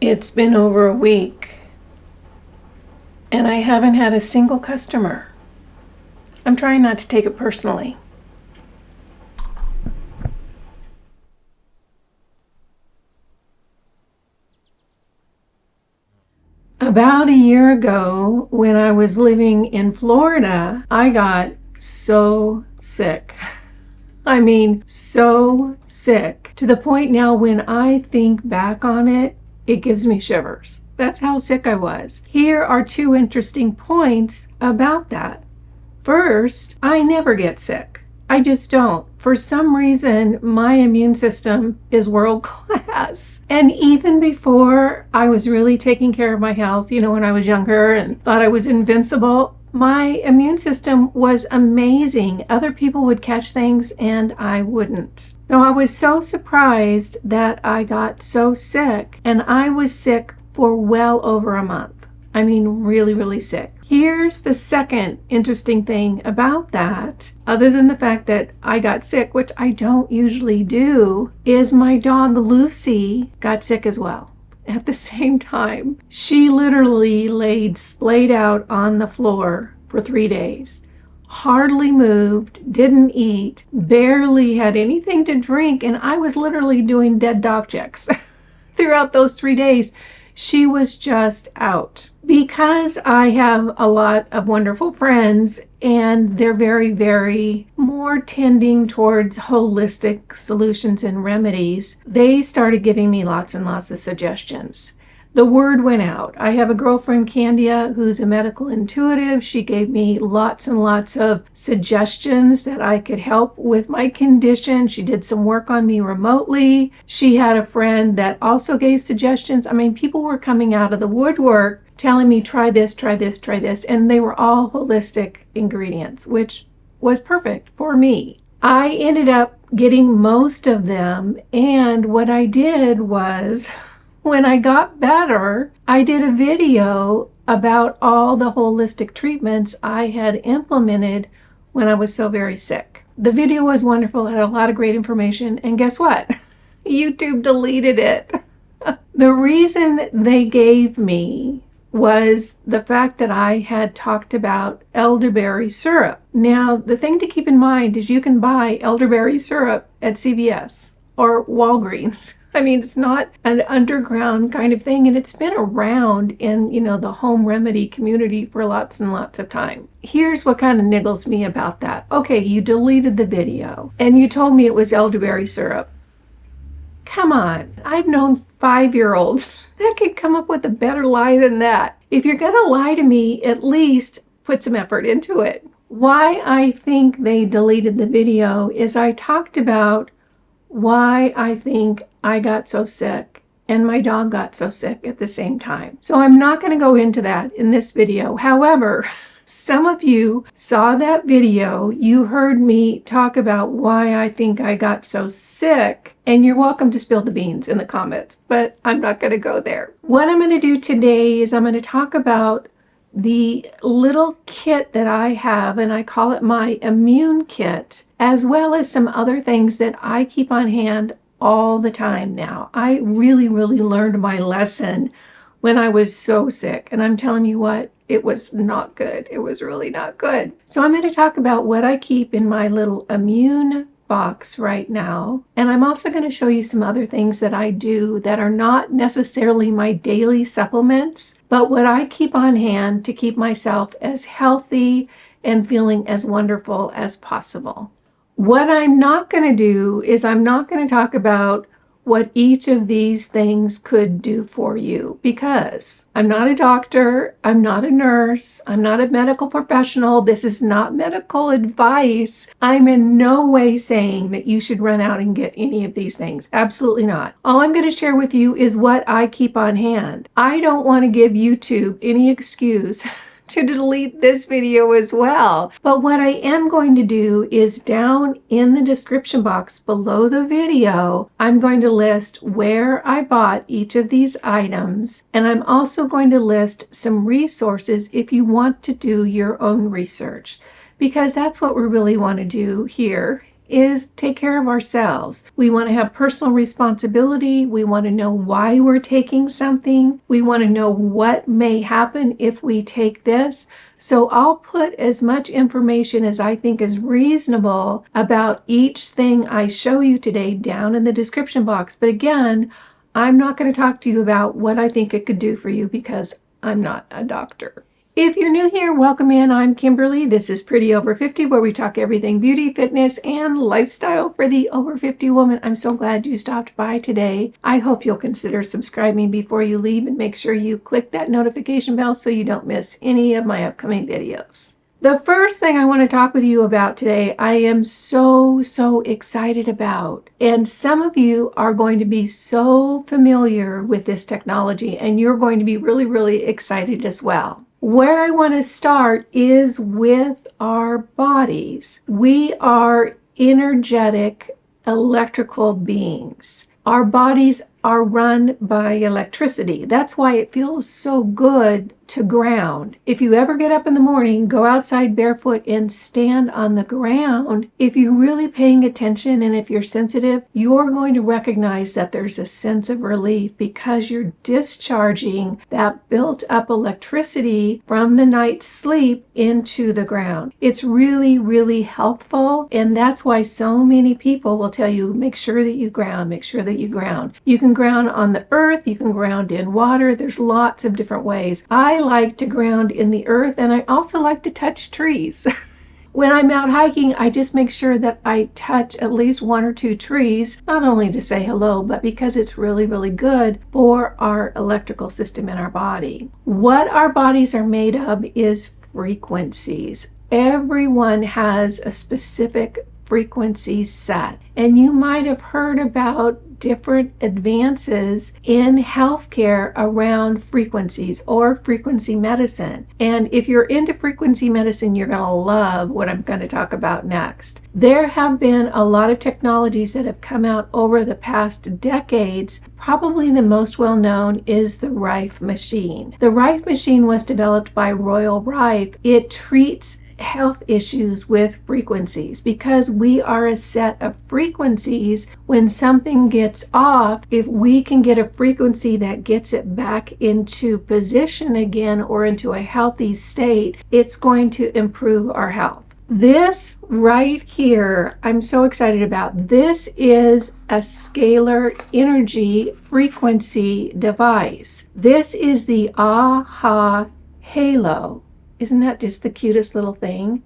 It's been over a week, and I haven't had a single customer. I'm trying not to take it personally. About a year ago, when I was living in Florida, I got so sick. I mean, so sick. To the point now when I think back on it, it gives me shivers. That's how sick I was. Here are two interesting points about that. First, I never get sick. I just don't. For some reason, my immune system is world class. And even before I was really taking care of my health, when I was younger and thought I was invincible, my immune system was amazing. Other people would catch things and I wouldn't. Now, I was so surprised that I got so sick, and I was sick for well over a month. I mean, really, really sick. Here's the second interesting thing about that, other than the fact that I got sick, which I don't usually do, is my dog Lucy got sick as well. At the same time, she literally laid splayed out on the floor for 3 days. Hardly moved, didn't eat, barely had anything to drink, and I was literally doing dead dog checks throughout those 3 days. She was just out. Because I have a lot of wonderful friends and they're very, very more tending towards holistic solutions and remedies, they started giving me lots and lots of suggestions. The word went out. I have a girlfriend, Candia, who's a medical intuitive. She gave me lots and lots of suggestions that I could help with my condition. She did some work on me remotely. She had a friend that also gave suggestions. I mean, people were coming out of the woodwork telling me, try this, try this, try this. And they were all holistic ingredients, which was perfect for me. I ended up getting most of them. And what I did was, when I got better, I did a video about all the holistic treatments I had implemented when I was so very sick. The video was wonderful, it had a lot of great information, and guess what? YouTube deleted it. The reason they gave me was the fact that I had talked about elderberry syrup. Now, the thing to keep in mind is you can buy elderberry syrup at CVS or Walgreens. I mean, it's not an underground kind of thing, and it's been around in, the home remedy community for lots and lots of time. Here's what kind of niggles me about that. Okay, you deleted the video, and you told me it was elderberry syrup. Come on, I've known 5-year-olds that could come up with a better lie than that. If you're gonna lie to me, at least put some effort into it. Why I think they deleted the video is I talked about why I think I got so sick and my dog got so sick at the same time. So I'm not going to go into that in this video. However, some of you saw that video, you heard me talk about why I think I got so sick, and you're welcome to spill the beans in the comments, but I'm not going to go there. What I'm going to do today is I'm going to talk about the little kit that I have, and I call it my immune kit, as well as some other things that I keep on hand all the time now. I really, really learned my lesson when I was so sick, and I'm telling you what, it was not good. It was really not good. So I'm going to talk about what I keep in my little immune box right now, and I'm also going to show you some other things that I do that are not necessarily my daily supplements, but what I keep on hand to keep myself as healthy and feeling as wonderful as possible. What I'm not going to do is I'm not going to talk about what each of these things could do for you, because I'm not a doctor, I'm not a nurse, I'm not a medical professional. This is not medical advice. I'm in no way saying that you should run out and get any of these things. Absolutely not. All I'm going to share with you is what I keep on hand. I don't want to give YouTube any excuse to delete this video as well. But what I am going to do is down in the description box below the video, I'm going to list where I bought each of these items, and I'm also going to list some resources if you want to do your own research, because that's what we really want to do here is take care of ourselves. We want to have personal responsibility. We want to know why we're taking something. We want to know what may happen if we take this. So I'll put as much information as I think is reasonable about each thing I show you today down in the description box. But again, I'm not going to talk to you about what I think it could do for you because I'm not a doctor. If you're new here, welcome in. I'm Kimberly. This is Pretty Over 50, where we talk everything beauty, fitness, and lifestyle for the over 50 woman. I'm so glad you stopped by today. I hope you'll consider subscribing before you leave and make sure you click that notification bell so you don't miss any of my upcoming videos. The first thing I want to talk with you about today, I am so excited about. And some of you are going to be so familiar with this technology and you're going to be really excited as well. Where I want to start is with our bodies. We are energetic electrical beings. Our bodies are run by electricity. That's why it feels so good to ground. If you ever get up in the morning, go outside barefoot and stand on the ground, if you're really paying attention and if you're sensitive, you're going to recognize that there's a sense of relief because you're discharging that built up electricity from the night's sleep into the ground. It's really healthful, and that's why so many people will tell you, make sure that you ground, make sure that you ground. You can ground on the earth, you can ground in water. There's lots of different ways. I like to ground in the earth, and I also like to touch trees. When I'm out hiking, I just make sure that I touch at least one or two trees, not only to say hello, but because it's really good for our electrical system in our body. What our bodies are made of is frequencies. Everyone has a specific frequency set, and you might have heard about different advances in healthcare around frequencies or frequency medicine. And if you're into frequency medicine, you're going to love what I'm going to talk about next. There have been a lot of technologies that have come out over the past decades. Probably the most well known is the Rife machine. The Rife machine was developed by Royal Rife. It treats health issues with frequencies because we are a set of frequencies. When something gets off, if we can get a frequency that gets it back into position again or into a healthy state, it's going to improve our health. This right here, I'm so excited about. This is a scalar energy frequency device. This is the AHA Halo. Isn't that just the cutest little thing?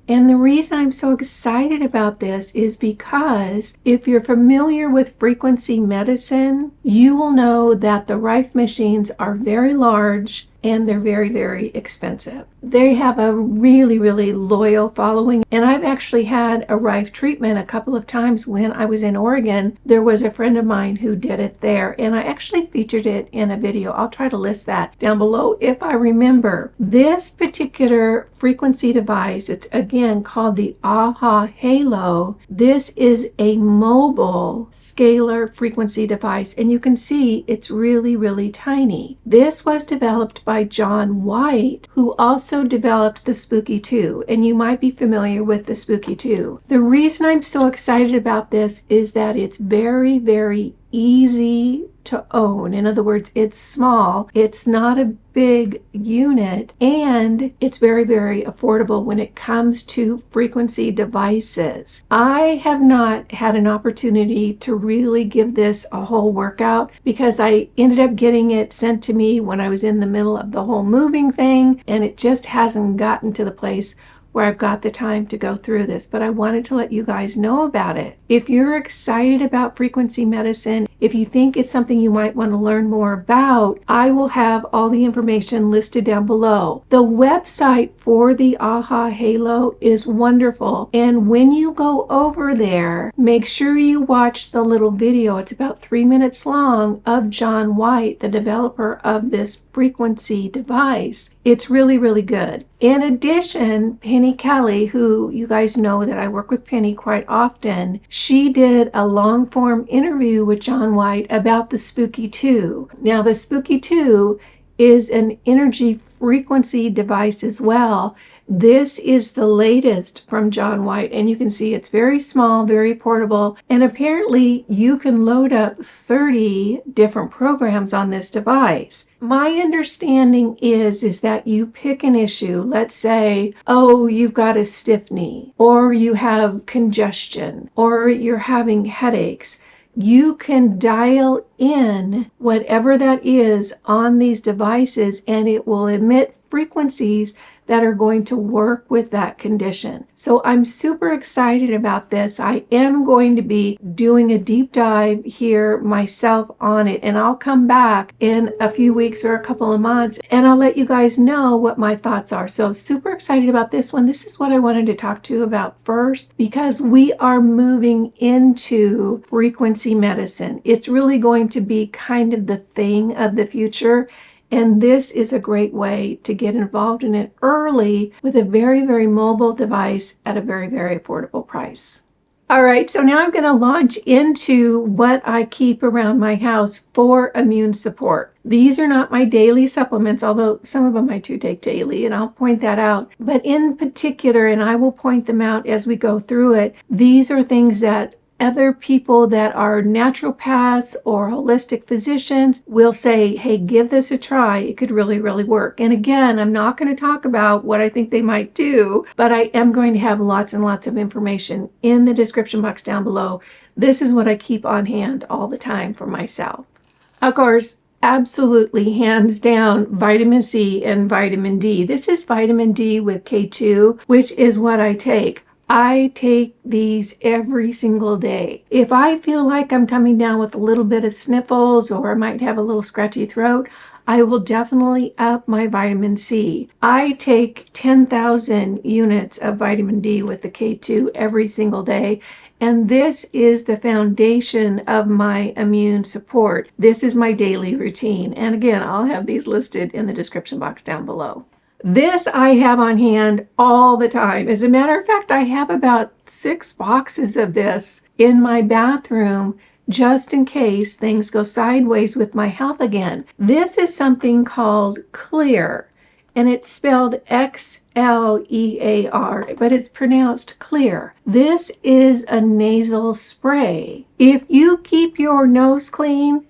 And the reason I'm so excited about this is because if you're familiar with frequency medicine, you will know that the Rife machines are very large and they're very expensive. They have a really loyal following, and I've actually had a Rife treatment a couple of times when I was in Oregon. There was a friend of mine who did it there, and I actually featured it in a video. I'll try to list that down below if I remember. This particular frequency device, it's again called the AHA Halo. This is a mobile scalar frequency device, and you can see it's really tiny. This was developed by John White, who also developed the Spooky 2, and you might be familiar with the Spooky 2. The reason I'm so excited about this is that it's very easy to own. In other words, it's small, it's not a big unit, and it's very affordable when it comes to frequency devices. I have not had an opportunity to really give this a whole workout because I ended up getting it sent to me when I was in the middle of the whole moving thing, and it just hasn't gotten to the place where I've got the time to go through this, but I wanted to let you guys know about it. If you're excited about frequency medicine, if you think it's something you might want to learn more about, I will have all the information listed down below. The website for the AHA Halo is wonderful, and when you go over there, make sure you watch the little video. It's about 3 minutes long of John White, the developer of this frequency device. It's really good. In addition, Penny Kelly, who you guys know that I work with Penny quite often, she did a long form interview with John White about the Spooky 2. Now, the Spooky 2 is an energy frequency device as well, This is the latest from John White, and you can see it's very small, very portable, and apparently you can load up 30 different programs on this device. My understanding is that you pick an issue. Let's say, oh, you've got a stiff knee, or you have congestion, or you're having headaches. You can dial in whatever that is on these devices, and it will emit frequencies that are going to work with that condition. So I'm super excited about this. I am going to be doing a deep dive here myself on it, and I'll come back in a few weeks or a couple of months and I'll let you guys know what my thoughts are. So super excited about this one. This is what I wanted to talk to you about first, because we are moving into frequency medicine. It's really going to be kind of the thing of the future. And this is a great way to get involved in it early with a very, very mobile device at a very, very affordable price. All right, so now I'm going to launch into what I keep around my house for immune support. These are not my daily supplements, although some of them I do take daily, and I'll point that out. But in particular, and I will point them out as we go through it, these are things that other people that are naturopaths or holistic physicians will say, hey, give this a try. It could really, really work. And again, I'm not going to talk about what I think they might do, but I am going to have lots and lots of information in the description box down below. This is what I keep on hand all the time for myself. Of course, absolutely, hands down, vitamin C and vitamin D. This is vitamin D with K2, which is what I take. I take these every single day. If I feel like I'm coming down with a little bit of sniffles or I might have a little scratchy throat, I will definitely up my vitamin C. I take 10,000 units of vitamin D with the K2 every single day. And this is the foundation of my immune support. This is my daily routine. And again, I'll have these listed in the description box down below. This I have on hand all the time. As a matter of fact, I have about 6 boxes of this in my bathroom just in case things go sideways with my health again. This is something called Clear, and it's spelled X-L-E-A-R, but it's pronounced Clear. This is a nasal spray. If you keep your nose clean,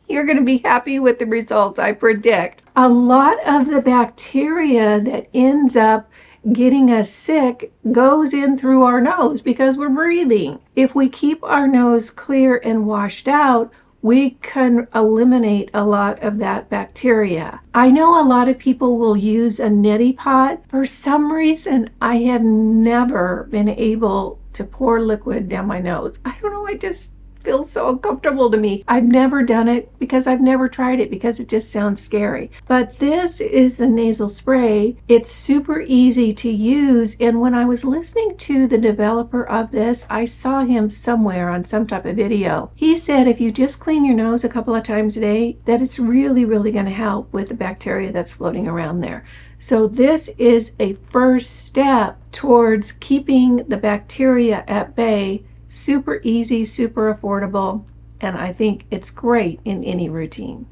you're going to be happy with the results, I predict. A lot of the bacteria that ends up getting us sick goes in through our nose because we're breathing. If we keep our nose clear and washed out, we can eliminate a lot of that bacteria. I know a lot of people will use a neti pot. For some reason, I have never been able to pour liquid down my nose. I don't know, I just feels so uncomfortable to me. I've never done it because I've never tried it because it just sounds scary. But this is a nasal spray. It's super easy to use. And when I was listening to the developer of this, I saw him somewhere on some type of video. He said if you just clean your nose a couple of times a day, that it's really, really going to help with the bacteria that's floating around there. So this is a first step towards keeping the bacteria at bay. Super easy, super affordable, and I think it's great in any routine.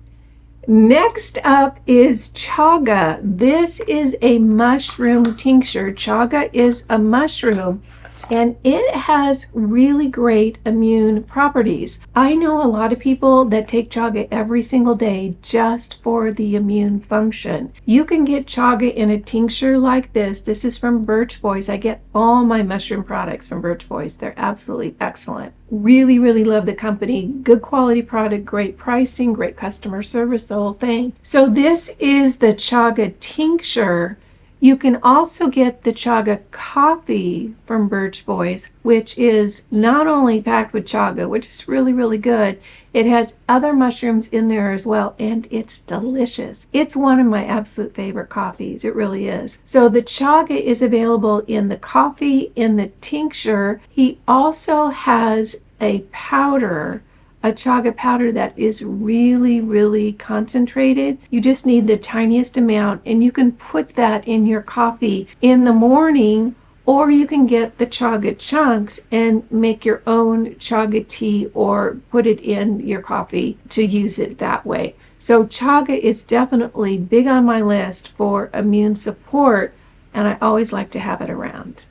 Next up is chaga. This is a mushroom tincture. Chaga is a mushroom, and it has really great immune properties. I know a lot of people that take chaga every single day just for the immune function. You can get chaga in a tincture like this. This is from BIRCH Boys. I get all my mushroom products from BIRCH Boys. They're absolutely excellent. Really, really love the company. Good quality product, great pricing, great customer service, the whole thing. So this is the chaga tincture. You can also get the chaga coffee from BIRCH Boys, which is not only packed with chaga, which is really, really good, it has other mushrooms in there as well, and it's delicious. It's one of my absolute favorite coffees. It really is. So the chaga is available in the coffee, in the tincture. He also has a powder, a chaga powder that is really, really concentrated. You just need the tiniest amount, and you can put that in your coffee in the morning, or you can get the chaga chunks and make your own chaga tea or put it in your coffee to use it that way. So chaga is definitely big on my list for immune support, and I always like to have it around.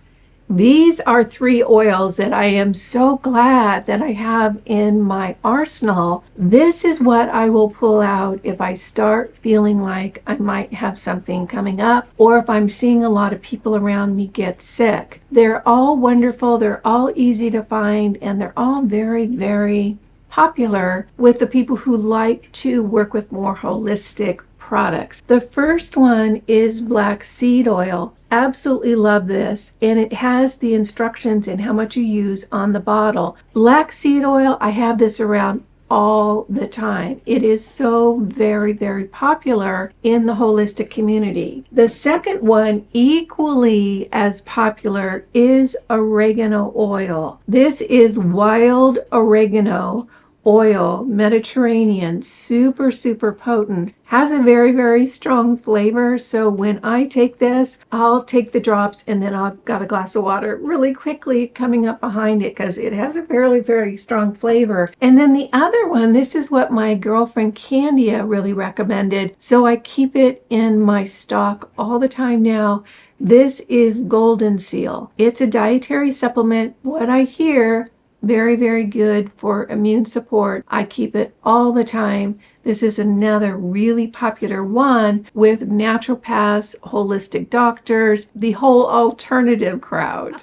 These are 3 oils that I am so glad that I have in my arsenal. This is what I will pull out if I start feeling like I might have something coming up, or if I'm seeing a lot of people around me get sick. They're all wonderful, they're all easy to find, and they're all very, very popular with the people who like to work with more holistic products. The first one is black seed oil. Absolutely love this, and it has the instructions and how much you use on the bottle. Black seed oil, I have this around all the time. It is so very, very popular in the holistic community. The second one, equally as popular, is oregano oil. This is wild oregano oil, Mediterranean, super, super potent, has a very, very strong flavor. So when I take this, I'll take the drops and then I've got a glass of water really quickly coming up behind it because it has a very, very strong flavor. And then the other one, this is what my girlfriend Candia really recommended. So I keep it in my stock all the time now. This is Golden Seal. It's a dietary supplement. What I hear, very, very good for immune support. I keep it all the time. This is another really popular one with naturopaths, holistic doctors, the whole alternative crowd.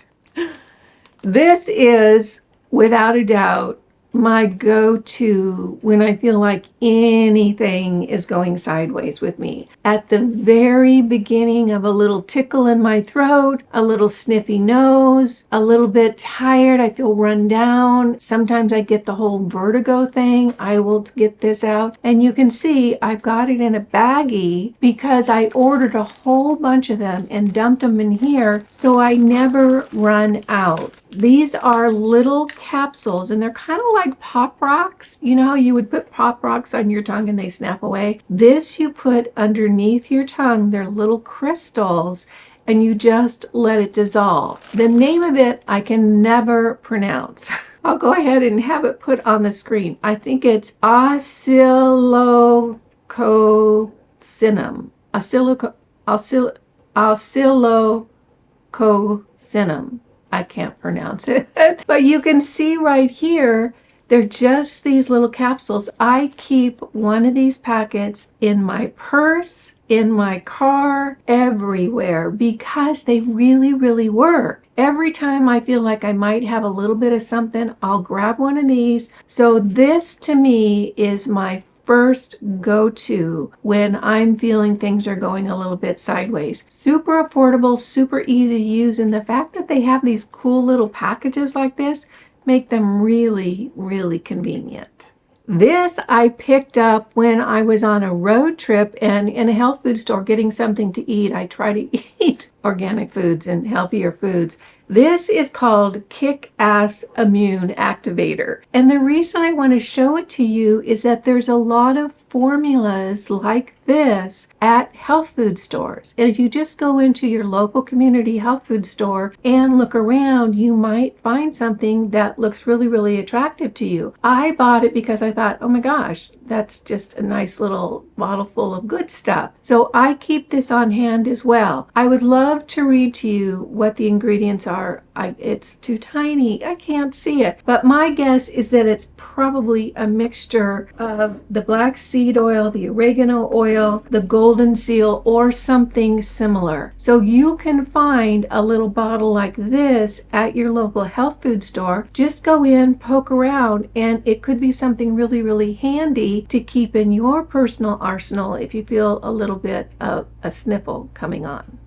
This is, without a doubt, my go-to when I feel like anything is going sideways with me. At the very beginning of a little tickle in my throat, a little sniffy nose, a little bit tired, I feel run down. Sometimes I get the whole vertigo thing. I will get this out. And you can see I've got it in a baggie because I ordered a whole bunch of them and dumped them in here so I never run out. These are little capsules and they're kind of like pop rocks. You know how you would put pop rocks on your tongue and they snap away? This you put underneath your tongue. They're little crystals and you just let it dissolve. The name of it I can never pronounce. I'll go ahead and have it put on the screen. I think it's oscillococinum. Oscillococinum. I can't pronounce it. But you can see right here, they're just these little capsules. I keep one of these packets in my purse, in my car, everywhere, because they really, really work. Every time I feel like I might have a little bit of something, I'll grab one of these. So this to me is my first go-to when I'm feeling things are going a little bit sideways. Super affordable, super easy to use, and the fact that they have these cool little packages like this make them really, really convenient. This I picked up when I was on a road trip and in a health food store getting something to eat. I try to eat organic foods and healthier foods. This is called Kick-Ass Immune Activator. And the reason I want to show it to you is that there's a lot of formulas like this at health food stores. And if you just go into your local community health food store and look around, you might find something that looks really, really attractive to you. I bought it because I thought, oh my gosh, that's just a nice little bottle full of good stuff. So I keep this on hand as well. I would love to read to you what the ingredients are. It's too tiny. I can't see it. But my guess is that it's probably a mixture of the black seed oil, the oregano oil, the golden seal, or something similar. So you can find a little bottle like this at your local health food store. Just go in, poke around, and it could be something really, really handy to keep in your personal arsenal if you feel a little bit of a sniffle coming on.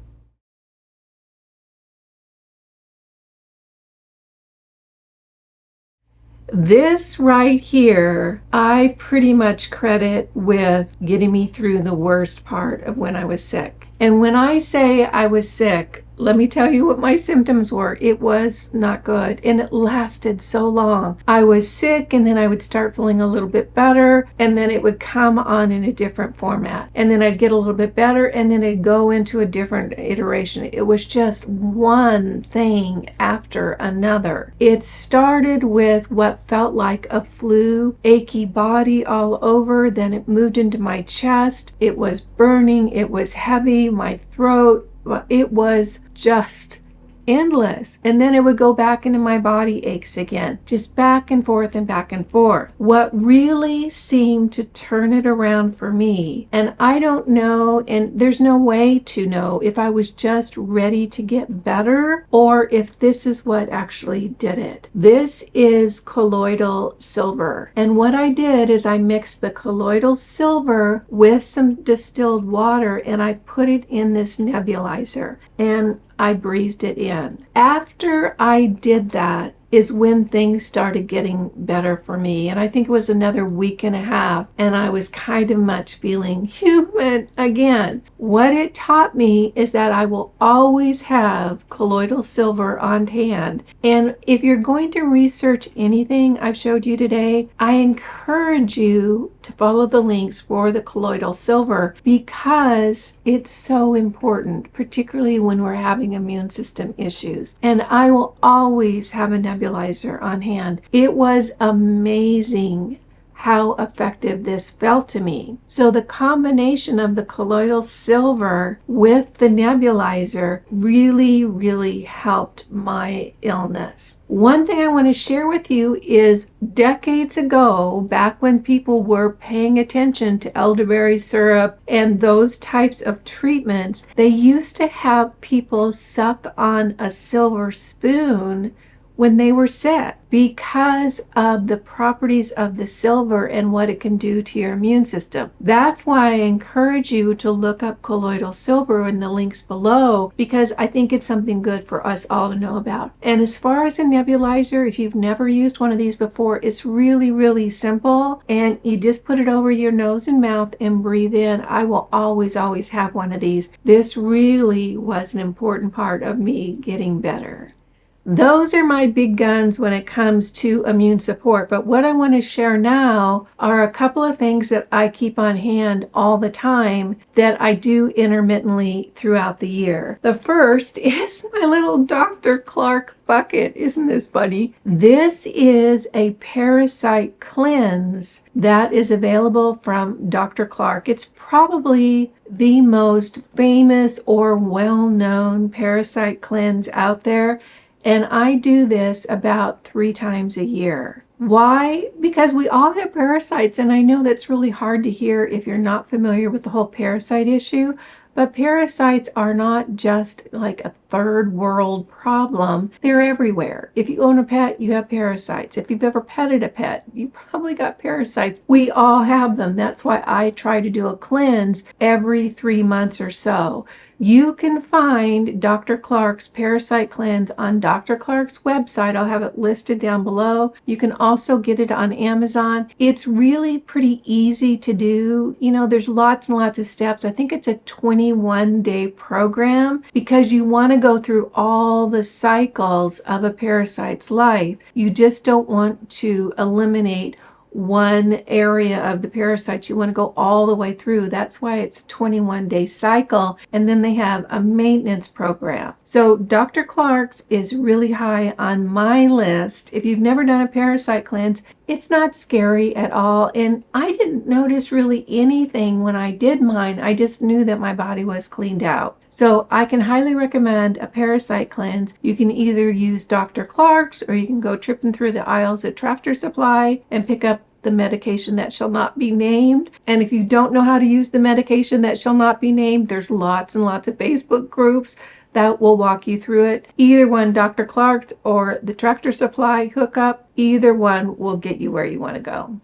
This right here, I pretty much credit with getting me through the worst part of when I was sick. And when I say I was sick, let me tell you what my symptoms were. It was not good, and it lasted so long. I was sick, and then I would start feeling a little bit better, and then it would come on in a different format. And then I'd get a little bit better, and then it'd go into a different iteration. It was just one thing after another. It started with what felt like a flu, achy body all over. Then it moved into my chest. It was burning. It was heavy. My throat. It was just endless. And then it would go back into my body aches again, just back and forth and back and forth. What really seemed to turn it around for me, and I don't know, and there's no way to know if I was just ready to get better or if this is what actually did it. This is colloidal silver. And what I did is I mixed the colloidal silver with some distilled water and I put it in this nebulizer and I breathed it in. After I did that is when things started getting better for me. And I think it was another week and a half, and I was kind of much feeling human again. What it taught me is that I will always have colloidal silver on hand. And if you're going to research anything I've showed you today, I encourage you to follow the links for the colloidal silver because it's so important, particularly when we're having immune system issues. And I will always have a nebulizer on hand. It was amazing how effective this felt to me. So the combination of the colloidal silver with the nebulizer really helped my illness. One thing I want to share with you is decades ago, back when people were paying attention to elderberry syrup and those types of treatments, they used to have people suck on a silver spoon when they were sick because of the properties of the silver and what it can do to your immune system. That's why I encourage you to look up colloidal silver in the links below, because I think it's something good for us all to know about. And as far as a nebulizer, if you've never used one of these before, it's really simple, and you just put it over your nose and mouth and breathe in. I will always have one of these. This really was an important part of me getting better. Those are my big guns when it comes to immune support. But what I want to share now are a couple of things that I keep on hand all the time that I do intermittently throughout the year. The first is my little Dr. Clark bucket. Isn't this funny? This is a Parasite cleanse that is available from Dr. Clark. It's probably the most famous or well-known Parasite cleanse out there. And I do this about 3 times a year. Why? Because we all have parasites, and I know that's really hard to hear if you're not familiar with the whole parasite issue, but parasites are not just like a third world problem. They're everywhere. If you own a pet, you have parasites. If you've ever petted a pet, you probably got parasites. We all have them. That's why I try to do a cleanse every 3 months or so. You can find Dr. Clark's Parasite Cleanse on Dr. Clark's website. I'll have it listed down below. You can also get it on Amazon. It's really pretty easy to do. You know, there's lots and lots of steps. I think it's a 21-day program because you want to go through all the cycles of a parasite's life. You just don't want to eliminate one area of the parasites. You want to go all the way through. That's why it's a 21-day cycle. And then they have a maintenance program. So Dr. Clark's is really high on my list. If you've never done a parasite cleanse, it's not scary at all. And I didn't notice really anything when I did mine. I just knew that my body was cleaned out. So I can highly recommend a parasite cleanse. You can either use Dr. Clark's or you can go tripping through the aisles at Tractor Supply and pick up the medication that shall not be named. And if you don't know how to use the medication that shall not be named, there's lots and lots of Facebook groups that will walk you through it. Either one, Dr. Clark's or the Tractor Supply hookup, either one will get you where you want to go.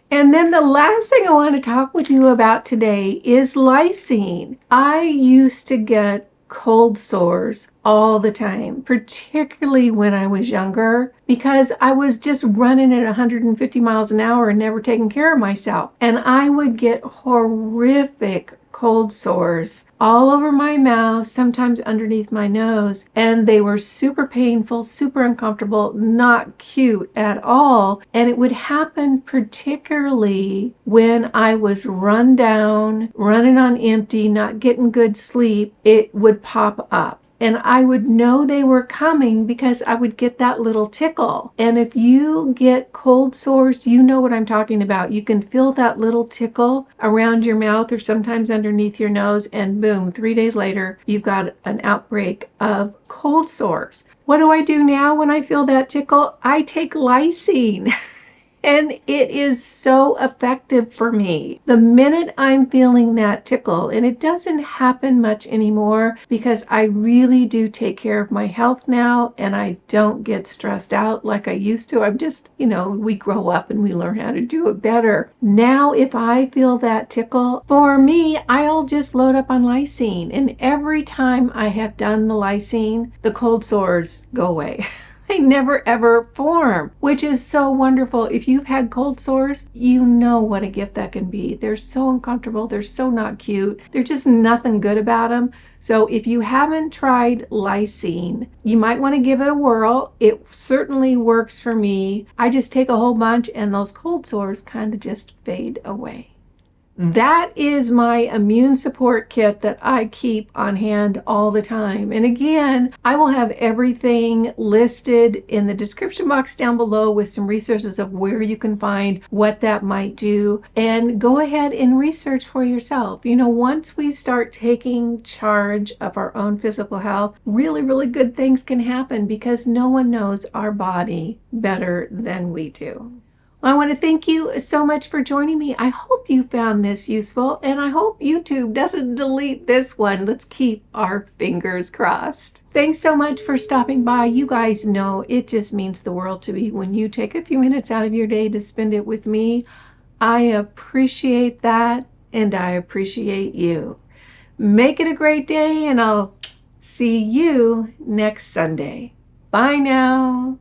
And then the last thing I want to talk with you about today is lysine. I used to get cold sores all the time, particularly when I was younger, because I was just running at 150 miles an hour and never taking care of myself. And I would get horrific cold sores all over my mouth, sometimes underneath my nose, and they were super painful, super uncomfortable, not cute at all. And it would happen particularly when I was run down, running on empty, not getting good sleep. It would pop up. And I would know they were coming because I would get that little tickle. And if you get cold sores, you know what I'm talking about. You can feel that little tickle around your mouth or sometimes underneath your nose, and boom, 3 days later, you've got an outbreak of cold sores. What do I do now when I feel that tickle? I take lysine. And it is so effective for me. The minute I'm feeling that tickle, and it doesn't happen much anymore because I really do take care of my health now and I don't get stressed out like I used to. I'm just, we grow up and we learn how to do it better. Now, if I feel that tickle, for me, I'll just load up on lysine. And every time I have done the lysine, the cold sores go away. They never ever form, which is so wonderful. If you've had cold sores, you know what a gift that can be. They're so uncomfortable. They're so not cute. They're just nothing good about them. So if you haven't tried lysine, you might want to give it a whirl. It certainly works for me. I just take a whole bunch and those cold sores kind of just fade away. That is my immune support kit that I keep on hand all the time. And again, I will have everything listed in the description box down below with some resources of where you can find what that might do. And go ahead and research for yourself. Once we start taking charge of our own physical health, really, really good things can happen because no one knows our body better than we do. I want to thank you so much for joining me. I hope you found this useful, and I hope YouTube doesn't delete this one. Let's keep our fingers crossed. Thanks so much for stopping by. You guys know it just means the world to me when you take a few minutes out of your day to spend it with me. I appreciate that, and I appreciate you. Make it a great day, and I'll see you next Sunday. Bye now.